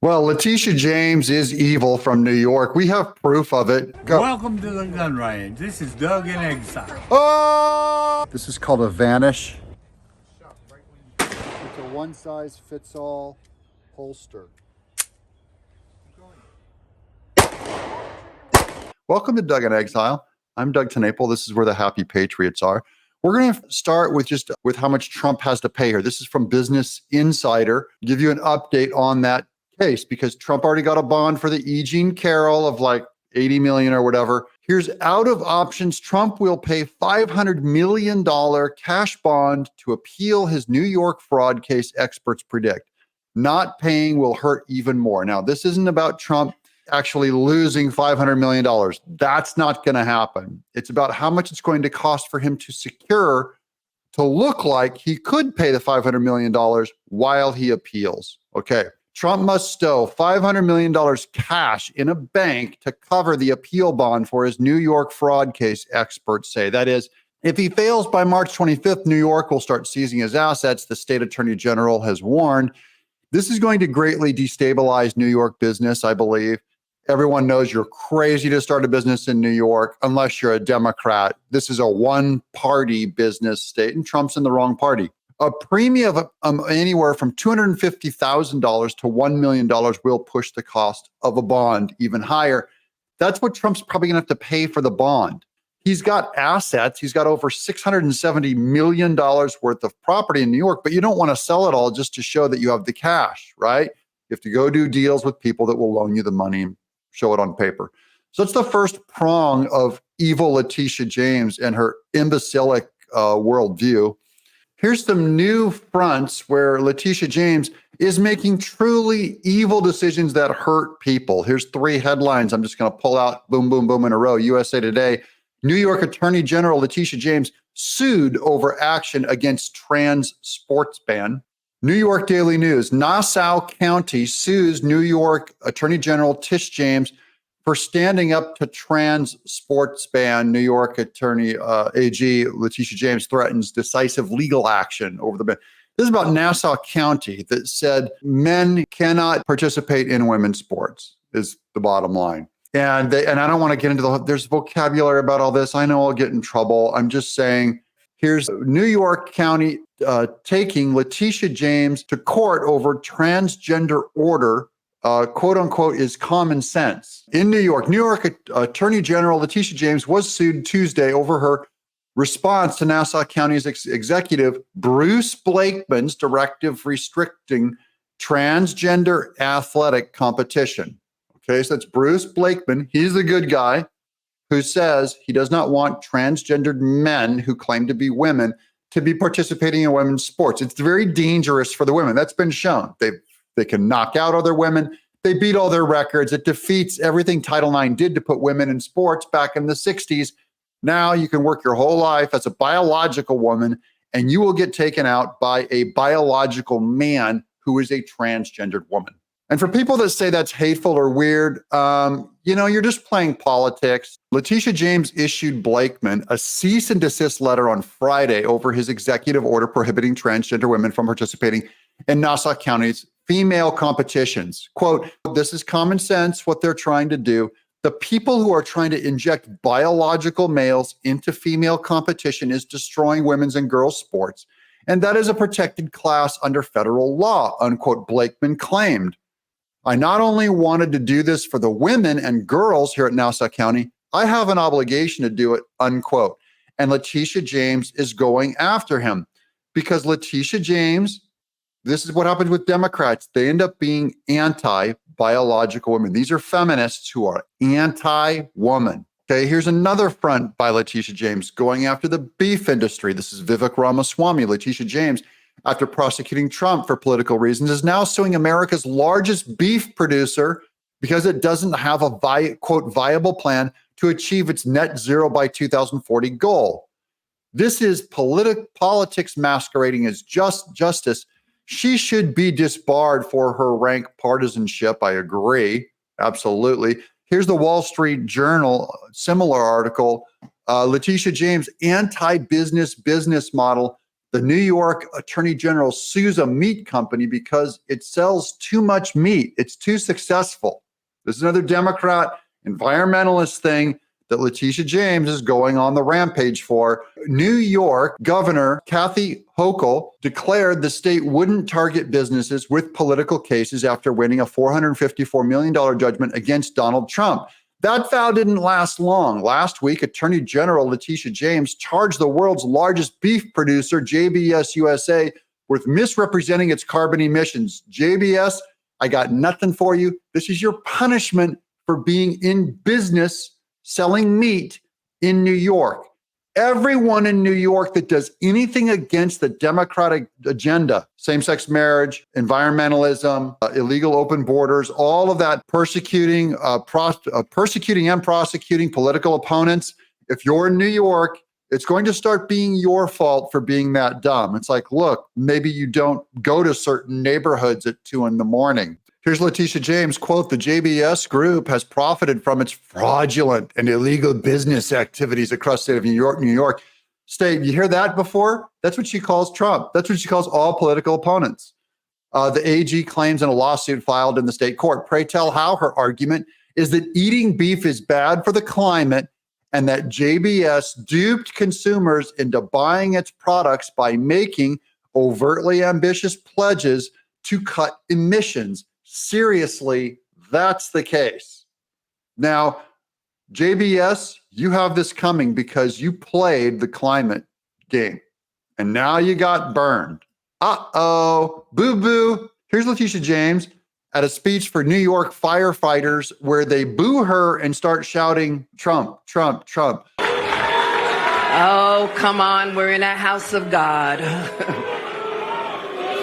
Well, Letitia James is evil from New York. We have proof of it. Go. Welcome to the gun range. This is Doug in Exile. Oh! This is called a vanish. It's a one-size-fits-all holster. Welcome to Doug in Exile. I'm Doug Tenaple. This is where the happy patriots are. We're going to start with how much Trump has to pay here. This is from Business Insider. Give you an update on that case because Trump already got a bond for the E. Jean Carroll of like 80 million or whatever. Here's out of options. Trump will pay $500 million cash bond to appeal his New York fraud case, experts predict. Not paying will hurt even more. Now, this isn't about Trump actually losing $500 million. That's not going to happen. It's about how much it's going to cost for him to secure to look like he could pay the $500 million while he appeals. Okay. Trump must stow $500 million cash in a bank to cover the appeal bond for his New York fraud case, experts say. That is, if he fails by March 25th, New York will start seizing his assets, the state attorney general has warned. This is going to greatly destabilize New York business, I believe. Everyone knows you're crazy to start a business in New York unless you're a Democrat. This is a one-party business state, and Trump's in the wrong party. A premium of anywhere from $250,000 to $1 million will push the cost of a bond even higher. That's what Trump's probably going to have to pay for the bond. He's got assets. He's got over $670 million worth of property in New York, but you don't want to sell it all just to show that you have the cash, right? You have to go do deals with people that will loan you the money and show it on paper. So it's the first prong of evil Letitia James and her imbecilic worldview. Here's some new fronts where Letitia James is making truly evil decisions that hurt people. Here's three headlines I'm just going to pull out, boom, boom, boom in a row. USA Today, New York Attorney General Letitia James sued over action against trans sports ban. New York Daily News, Nassau County sues New York Attorney General Tish James for standing up to trans sports ban. New York Attorney AG Letitia James threatens decisive legal action over the ban. This is about Nassau County that said men cannot participate in women's sports is the bottom line. And I don't want to get into there's vocabulary about all this. I know I'll get in trouble. I'm just saying, here's New York County taking Letitia James to court over transgender order, quote unquote, is common sense. In New York Attorney General Letitia James was sued Tuesday over her response to Nassau County's executive Bruce Blakeman's directive restricting transgender athletic competition. Okay, so that's Bruce Blakeman. He's the good guy who says he does not want transgendered men who claim to be women to be participating in women's sports. It's very dangerous for the women. That's been shown. They can knock out other women. They beat all their records. It defeats everything Title IX did to put women in sports back in the 60s. Now you can work your whole life as a biological woman, and you will get taken out by a biological man who is a transgendered woman. And for people that say that's hateful or weird, you're just playing politics. Letitia James issued Blakeman a cease and desist letter on Friday over his executive order prohibiting transgender women from participating in Nassau County's female competitions. Quote, this is common sense, what they're trying to do. The people who are trying to inject biological males into female competition is destroying women's and girls' sports. And that is a protected class under federal law, unquote, Blakeman claimed. I not only wanted to do this for the women and girls here at Nassau County, I have an obligation to do it, unquote. And Letitia James is going after him because Letitia James, this is what happens with Democrats. They end up being anti-biological women. These are feminists who are anti-woman. Okay, here's another front by Letitia James going after the beef industry. This is Vivek Ramaswamy. Letitia James, after prosecuting Trump for political reasons, is now suing America's largest beef producer because it doesn't have a quote viable plan to achieve its net zero by 2040 goal. This is politics masquerading as justice. She should be disbarred for her rank partisanship. I agree. Absolutely. Here's the Wall Street Journal, similar article. Letitia James, anti-business model The New York Attorney General sues a meat company because it sells too much meat. It's too successful. This is another Democrat environmentalist thing that Letitia James is going on the rampage for. New York Governor Kathy Hochul declared the state wouldn't target businesses with political cases after winning a $454 million judgment against Donald Trump. That vow didn't last long. Last week, Attorney General Letitia James charged the world's largest beef producer, JBS USA, with misrepresenting its carbon emissions. JBS, I got nothing for you. This is your punishment for being in business selling meat in New York. Everyone in New York that does anything against the Democratic agenda, same-sex marriage, environmentalism, illegal open borders, all of that persecuting and prosecuting political opponents, if you're in New York, it's going to start being your fault for being that dumb. It's like, look, maybe you don't go to certain neighborhoods at 2 a.m. Here's Letitia James, quote, the JBS group has profited from its fraudulent and illegal business activities across the state of New York State. You hear that before? That's what she calls Trump. That's what she calls all political opponents. The AG claims in a lawsuit filed in the state court. Pray tell how her argument is that eating beef is bad for the climate and that JBS duped consumers into buying its products by making overtly ambitious pledges to cut emissions. Seriously, that's the case. Now, JBS, you have this coming because you played the climate game and now you got burned. Uh-oh, boo-boo. Here's Letitia James at a speech for New York firefighters where they boo her and start shouting, Trump, Trump, Trump. Oh, come on, we're in a house of God.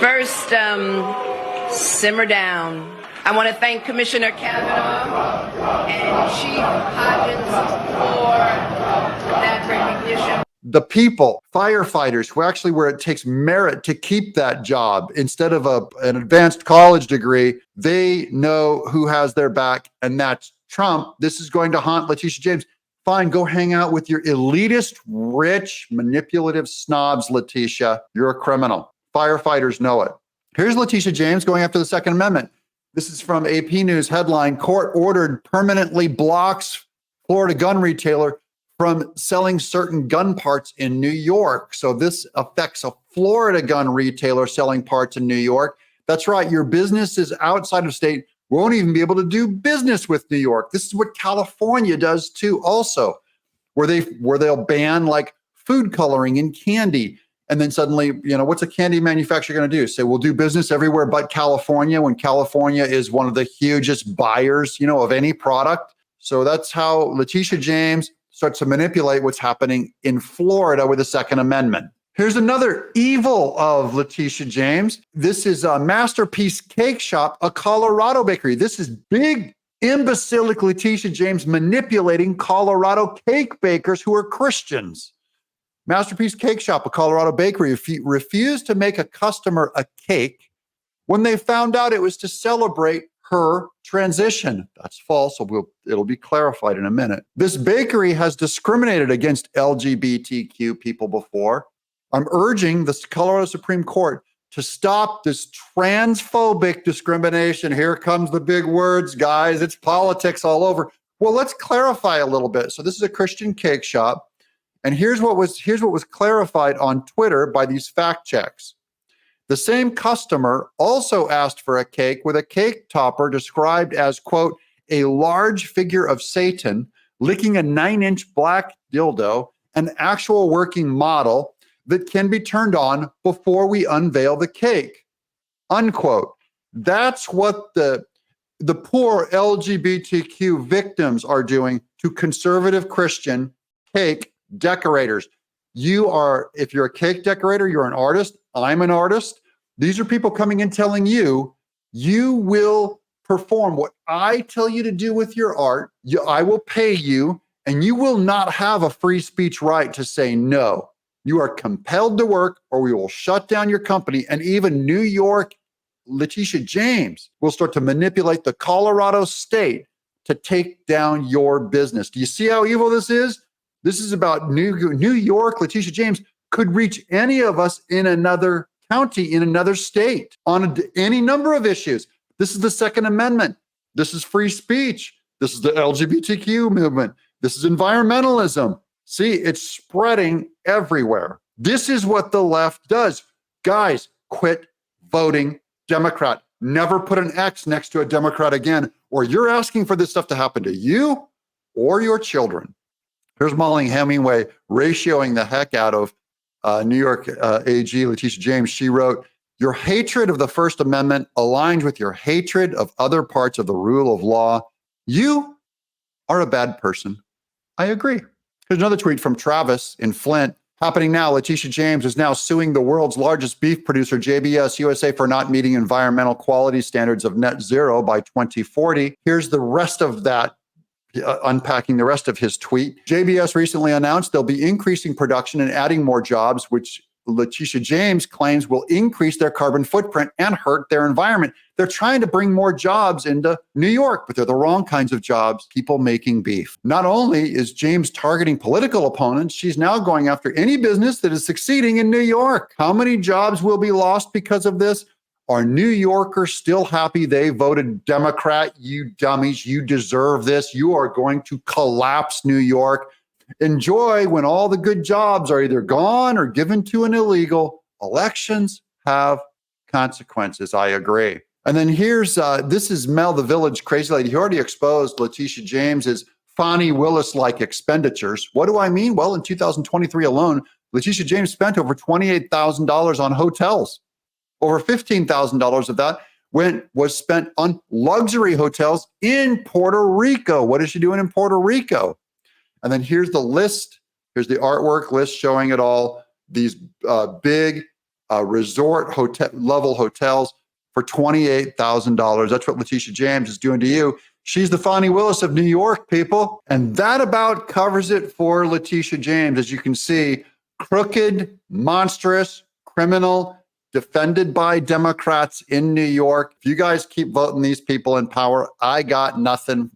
First, simmer down. I want to thank Commissioner Kavanaugh and Chief Hodgins for that recognition. The people, firefighters, who actually where it takes merit to keep that job instead of an advanced college degree, they know who has their back, and that's Trump. This is going to haunt Letitia James. Fine, go hang out with your elitist, rich, manipulative snobs, Letitia. You're a criminal. Firefighters know it. Here's Letitia James going after the Second Amendment. This is from AP News headline, court ordered permanently blocks Florida gun retailer from selling certain gun parts in New York. So this affects a Florida gun retailer selling parts in New York. That's right, your businesses outside of state won't even be able to do business with New York. This is what California does too also, where they'll ban like food coloring in candy. And then suddenly, what's a candy manufacturer going to do? Say, we'll do business everywhere but California, when California is one of the hugest buyers, of any product. So that's how Letitia James starts to manipulate what's happening in Florida with the Second Amendment. Here's another evil of Letitia James. This is a Masterpiece Cake Shop, a Colorado bakery. This is big, imbecilic Letitia James manipulating Colorado cake bakers who are Christians. Masterpiece Cake Shop, a Colorado bakery, refused to make a customer a cake when they found out it was to celebrate her transition. That's false. So it'll be clarified in a minute. This bakery has discriminated against LGBTQ people before. I'm urging the Colorado Supreme Court to stop this transphobic discrimination. Here comes the big words, guys. It's politics all over. Well, let's clarify a little bit. So this is a Christian cake shop. And here's what was clarified on Twitter by these fact checks. The same customer also asked for a cake with a cake topper described as, quote, a large figure of Satan licking a 9-inch black dildo, an actual working model that can be turned on before we unveil the cake, unquote. That's what the poor LGBTQ victims are doing to conservative Christian cake decorators. If you're a cake decorator, you're an artist. I'm an artist. These are people coming in telling you, you will perform what I tell you to do with your art. I will pay you, and you will not have a free speech right to say no. You are compelled to work, or we will shut down your company. And even New York, Letitia James will start to manipulate the Colorado state to take down your business. Do you see how evil this is? This is about New York, Letitia James could reach any of us in another county, in another state, on any number of issues. This is the Second Amendment. This is free speech. This is the LGBTQ movement. This is environmentalism. See, it's spreading everywhere. This is what the left does. Guys, quit voting Democrat. Never put an X next to a Democrat again, or you're asking for this stuff to happen to you or your children. Here's Molly Hemingway ratioing the heck out of New York AG Letitia James. She wrote, "Your hatred of the First Amendment aligns with your hatred of other parts of the rule of law. You are a bad person." I agree. Here's another tweet from Travis in Flint. Happening now, Letitia James is now suing the world's largest beef producer, JBS USA, for not meeting environmental quality standards of net zero by 2040. Here's the rest of that, unpacking the rest of his tweet. JBS recently announced they'll be increasing production and adding more jobs, which Letitia James claims will increase their carbon footprint and hurt their environment. They're trying to bring more jobs into New York, but they're the wrong kinds of jobs, people making beef. Not only is James targeting political opponents, she's now going after any business that is succeeding in New York. How many jobs will be lost because of this? Are New Yorkers still happy they voted Democrat? You dummies, you deserve this. You are going to collapse New York. Enjoy when all the good jobs are either gone or given to an illegal. Elections have consequences. I agree. And then here's, this is Mel, the Village crazy lady. He already exposed Letitia James's Fani Willis-like expenditures. What do I mean? Well, in 2023 alone, Letitia James spent over $28,000 on hotels. Over $15,000 of that was spent on luxury hotels in Puerto Rico. What is she doing in Puerto Rico? And then here's the list. Here's the artwork list showing it all. These big resort hotel level hotels for $28,000. That's what Letitia James is doing to you. She's the Fani Willis of New York, people. And that about covers it for Letitia James. As you can see, crooked, monstrous, criminal, defended by Democrats in New York. If you guys keep voting these people in power, I got nothing,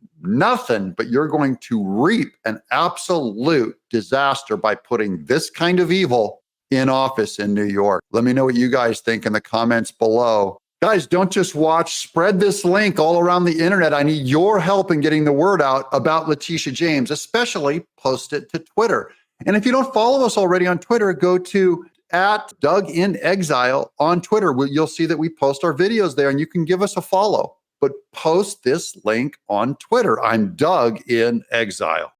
but you're going to reap an absolute disaster by putting this kind of evil in office in New York. Let me know what you guys think in the comments below. Guys, don't just watch, spread this link all around the internet. I need your help in getting the word out about Letitia James, especially post it to Twitter. And if you don't follow us already on Twitter, go to @DougInExile on Twitter. You'll see that we post our videos there and you can give us a follow. But post this link on Twitter. I'm Doug in Exile.